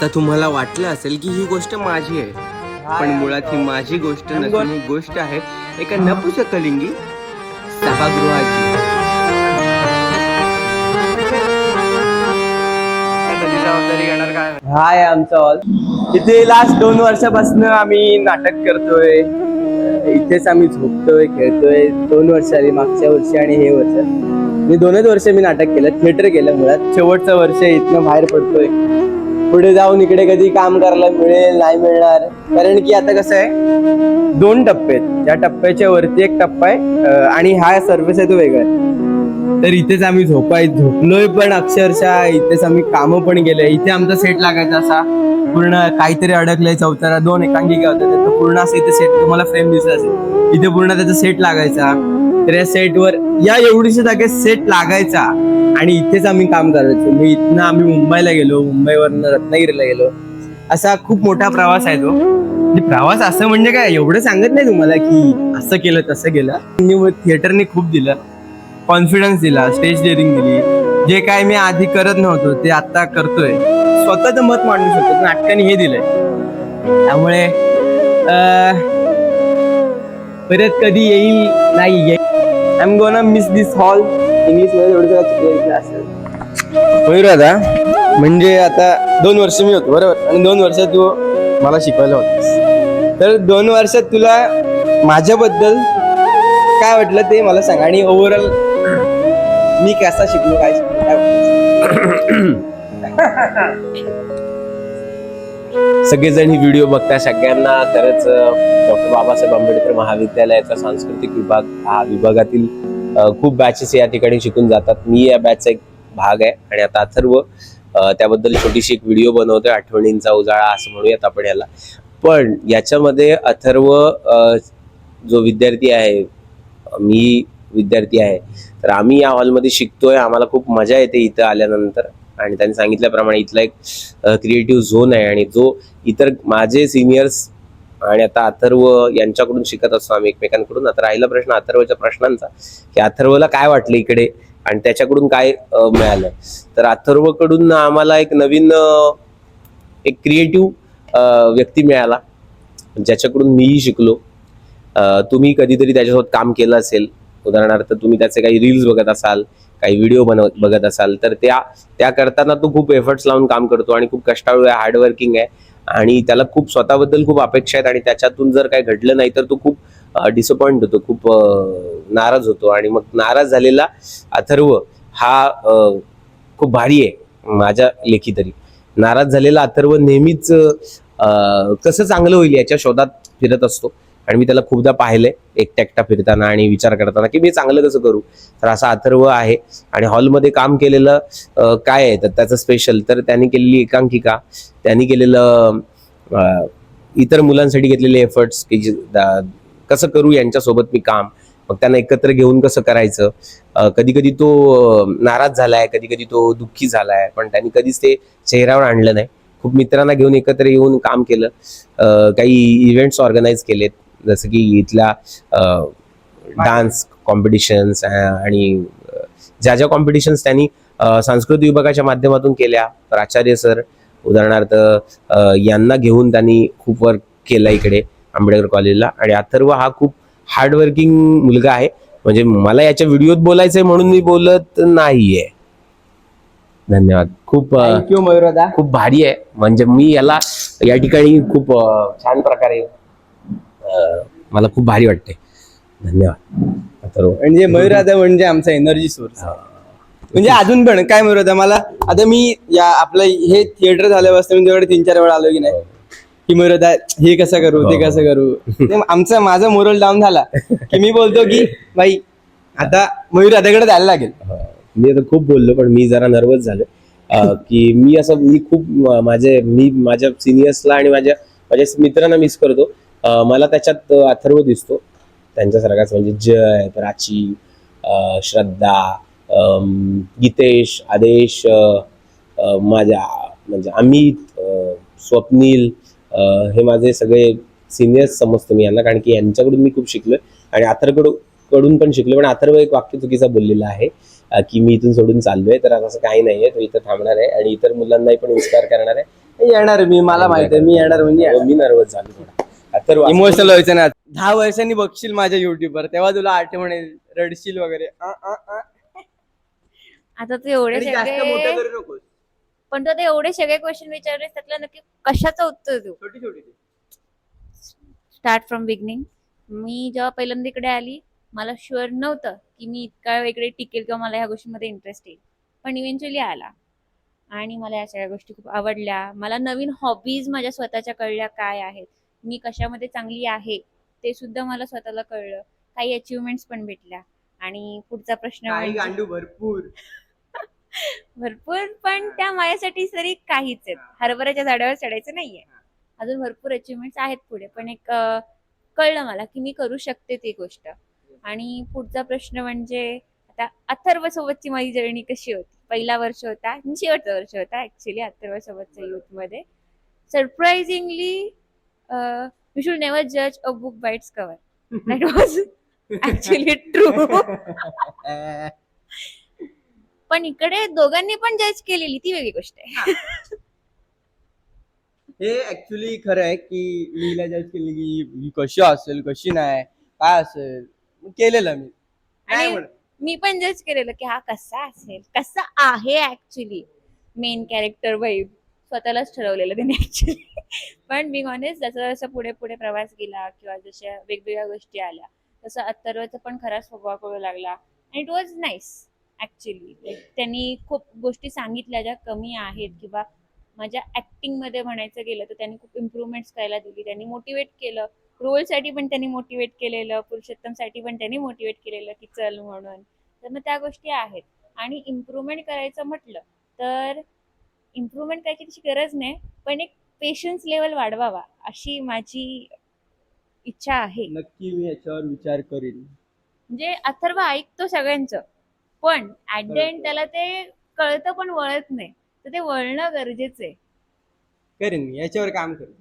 आता तुम्हाला वाटलं असेल की ही गोष्ट माझी आहे, पण मुळात ही माझी गोष्ट नसून ही गोष्ट आहे एका नपुसकलिंगी सभागृहाची. हाय आमचा हॉल. इथे लास्ट 2 वर्षापासून आम्ही नाटक करतोय. इथेच आम्ही झोपतोय, खेळतोय. 2 वर्ष आली, मागच्या वर्षी आणि हे वर्ष. मी 2च वर्ष मी नाटक केलं, थिएटर केलं. मुळात शेवटचं वर्ष इथनं बाहेर पडतोय. पुढे जाऊन इकडे कधी काम करायला मिळेल नाही मिळणार, कारण की आता कसं आहे 2 टप्पे आहेत. त्या टप्प्याच्या वरती एक टप्पा आहे आणि हा सर्व्हिस आहे तो वेगळा आहे. तर इथेच आम्ही झोपलोय पण अक्षरशः इथेच आम्ही कामं पण केलंय. इथे आमचा सेट लागायचा असा पूर्ण काहीतरी अडकलंय चौथरा 2 एकांकिका होत्या, तर पूर्ण असं इथे सेट तुम्हाला फ्रेम दिसत असेल, इथे पूर्ण त्याचा सेट लागायचा. तर या सेटवर या एवढीशा जागेत सेट लागायचा आणि इथेच आम्ही काम करायचो. मग इथनं आम्ही मुंबईला गेलो, मुंबईवरनं रत्नागिरीला गेलो. असा खूप मोठा प्रवास आहे तो. प्रवास असं म्हणजे काय एवढं सांगत नाही तुम्हाला की असं केलं तसं केलं. थिएटरने खूप दिलं, कॉन्फिडन्स दिला, स्टेज डेअरिंग दिली. जे काय मी आधी करत नव्हतो ते आता करतोय. स्वतःचं मत मांडू शकतो, नाटकाने हे दिलंय. त्यामुळे परत कधी येईल नाही येईल. I am gonna miss this hall. English मध्ये थोडं असेल होईल आता. म्हणजे आता 2 वर्ष मी होतो बरोबर, आणि 2 वर्षात तू मला शिकवायला होतास. तर 2 वर्षात तुला माझ्याबद्दल काय वाटलं ते मला सांग, आणि ओव्हरऑल मी कसा शिकलो, काय शिकलो, काय सगळेजण ही व्हिडिओ बघता. सगळ्यांना खरंच डॉक्टर बाबासाहेब आंबेडकर महाविद्यालयाचा सांस्कृतिक विभाग, हा विभागातील खूप बॅचेस या ठिकाणी शिकून जातात. मी या बॅचचा एक भाग आहे आणि आता अथर्व त्याबद्दल छोटीशी एक व्हिडिओ बनवतोय, आठवणींचा उजाळा असं म्हणूयात आपण याला. पण याच्यामध्ये अथर्व जो विद्यार्थी आहे, मी विद्यार्थी आहे, तर आम्ही या हॉलमध्ये शिकतोय. आम्हाला खूप मजा येते इथं आल्यानंतर. आणि त्यांनी सांगितल्याप्रमाणे इथला एक क्रिएटिव्ह झोन आहे, आणि जो इतर माझे सिनियर्स आणि आता अथर्व यांच्याकडून शिकत असतो आम्ही एकमेकांकडून. आता राहिला प्रश्न अथर्वच्या प्रश्नांचा, की अथर्वला काय वाटलं इकडे आणि त्याच्याकडून काय मिळालं. तर अथर्वकडून आम्हाला एक नवीन एक क्रिएटिव्ह व्यक्ती मिळाला, ज्याच्याकडून मीही शिकलो. तुम्ही कधीतरी त्याच्यासोबत काम केलं असेल, उदाहरणार्थ तुम्ही त्याचे काही रील्स बघत असाल, काही व्हिडिओ बघत असाल, तर त्या करताना तो खूप एफर्ट्स लावून काम करतो आणि खूप कष्टाळू आहे, हार्डवर्किंग आहे, आणि त्याला खूप स्वतःबद्दल खूप अपेक्षा आहेत. आणि त्याच्यातून जर काही घडलं नाही तर तो खूप डिसअपॉइंट होतो, खूप नाराज होतो. आणि मग नाराज झालेला अथर्व हा खूप भारी आहे माझ्या लेखी तरी. नाराज झालेला अथर्व नेहमीच कसं चांगलं होईल याच्या शोधात फिरत असतो. आणि मी त्याला खूपदा पाहिलंय एकट्या एकटा फिरताना आणि विचार करताना की मी चांगलं कसं करू. तर असा अथर्व आहे. आणि हॉलमध्ये काम केलेलं काय आहे तर त्याचं स्पेशल, तर त्यांनी केलेली एकांकिका, त्यांनी केलेलं इतर मुलांसाठी घेतलेले एफर्ट्स की कसं करू यांच्यासोबत मी काम, मग त्यांना एकत्र घेऊन कसं करायचं. कधी कधी तो नाराज झालाय, कधी कधी तो दुःखी झालाय, पण त्यांनी कधीच ते चेहऱ्यावर आणलं नाही. खूप मित्रांना घेऊन एकत्र येऊन काम केलं, काही इव्हेंट्स ऑर्गनाईज केलेत, जसं की इथल्या डान्स कॉम्पिटिशन्स आणि ज्या ज्या कॉम्पिटिशन्स त्यांनी सांस्कृतिक विभागाच्या माध्यमातून केल्या. प्राचार्य सर उदाहरणार्थ यांना घेऊन त्यांनी खूप वर्क केलं इकडे आंबेडकर कॉलेजला. आणि अथर्व हा खूप हार्डवर्किंग मुलगा आहे. म्हणजे मला याच्या व्हिडिओत बोलायचंय म्हणून मी बोलत नाहीये. धन्यवाद. खूप मयूरदा खूप भारी आहे. म्हणजे मी याला या ठिकाणी खूप छान प्रकारे मला खूप भारी वाटते. धन्यवाद अथर्व. म्हणजे मयूरदा म्हणजे आमचा एनर्जी सोर्स. म्हणजे अजून पण काय मयूरदा, मला आता मी या आपलं हे थिएटर झाल्यापासून मी तुझ्याकडे 3-4 वेळा आलो की नाही, की मयूरदा हे कसं करू ते कसं करू. माझा मोरल डाऊन झाला की मी बोलतो की भाई आता मयूरदाकडे जायला लागेल. मी आता खूप बोललो, पण मी जरा नर्वस झालो की मी खूप माझ्या सिनियर्सला आणि माझ्या मित्रांना मिस करतो. मला त्याच्यात अथर्व दिसतो, त्यांच्यासारखाच. म्हणजे जय, प्राची, श्रद्धा, गीतेश, आदेश, माझ्या म्हणजे अमित, स्वप्नील, हे माझे सगळे सिनियर्स समजतो मी यांना, कारण की यांच्याकडून मी खूप शिकलोय आणि अथर्वकडून पण शिकलो. पण अथर्व एक वाक्य चुकीचा बोललेला आहे की मी इथून सोडून चाललोय, तर असं काही नाहीये. तो इथं थांबणार आहे आणि इतर मुलांनाही पण इन्स्पायर करणार आहे. येणार मी, मला माहित आहे मी येणार म्हणजे मी नर्वस झालो थोडा. अथर्व, इमोशनल व्हायचं ना. 10 वर्षांनी बघशील माझ्या युट्यूबवर तेव्हा तुला आठवण रडशील वगैरे. आता तू एवढे आणि जास्त मोठं सगळे करू नकोस. पण तू आता एवढे सगळे क्वेश्चन विचारले त्यातलं नक्की कशाचं उत्तर देऊ? छोटी छोटी स्टार्ट फ्रॉम बिगनिंग. मी जेव्हा पहिल्यांदा इकडे आली मला शुअर नव्हतं की मी इतका वेगळे टिकेल किंवा मला ह्या गोष्टींमध्ये इंटरेस्ट येईल, पण इव्हेंच्युअली आला आणि मला या सगळ्या गोष्टी खूप आवडल्या. मला नवीन हॉबीज माझ्या स्वतःच्या कळल्या काय आहेत, मी कशामध्ये चांगली आहे ते सुद्धा मला स्वतःला कळलं. काही अचिव्हमेंट्स पण भेटल्या. आणि पुढचा प्रश्न काही म्हणजे गांडू भरपूर. भरपूर, पण त्या माझ्यासाठी तरी काहीच आहेत. हरभऱ्याच्या झाडावर चढायचं नाहीये. अजून भरपूर अचिव्हमेंट्स आहेत पुढे, पण एक कळलं मला की मी करू शकते ती गोष्ट. आणि पुढचा प्रश्न म्हणजे आता अथर्व सोबतची माझी जर्नी कशी होती. पहिला वर्ष होता आणि शेवटचा वर्ष होता ऍक्च्युली अथर्व सोबतच्या युथ मध्ये. सरप्राइझिंगली यू शुड नेव्हर जज a book by it's cover. That was actually true. पण इकडे दोघांनी पण जज केलेली ती वेगळी गोष्ट आहे. हे ऍक्च्युली खरं आहे की मीला जज केली की ही कशी असेल कशी नाही काय असेल केलेलं मी नाही आणि म्हणत. मी पण जज केलेलं की हा कसा असेल, कसा आहे ऍक्च्युली. मेन कॅरेक्टर वाईब स्वतःलाच ठरवलेलं त्याने ऍक्च्युली. पण बिंग ऑनेस्ट जसं जसं पुढे पुढे प्रवास गेला किंवा जशा वेगवेगळ्या गोष्टी आल्या तसं अथर्वचा पण खरा स्वभाव कळू लागला. आणि इट वॉज नाईस ऍक्च्युली. त्यांनी खूप गोष्टी सांगितल्या ज्या कमी आहेत किंवा माझ्या ऍक्टिंग मध्ये म्हणायचं गेलं तर त्यांनी खूप इम्प्रुव्हमेंट्स करायला दिली. त्यांनी मोटिवेट केलं. रोलसाठी पण त्यांनी मोटिवेट केलेलं, पुरुषोत्तमसाठी पण त्यांनी मोटिवेट केलेलं की चल म्हणून. तर मग त्या गोष्टी आहेत. आणि इम्प्रुव्हमेंट करायचं म्हटलं तर इम्प्रुव्हमेंट करायची तशी गरज नाही, पण एक पेशन्स लेवल वाढवावा अशी माझी इच्छा आहे. नक्की मी याच्यावर विचार करीन. म्हणजे अथर्व ऐकतो सगळ्यांचं, पण ऍट द एंड त्याला ते कळतं पण वळत नाही. तर ते वळणं गरजेचं आहे. करेन मी याच्यावर काम करेन.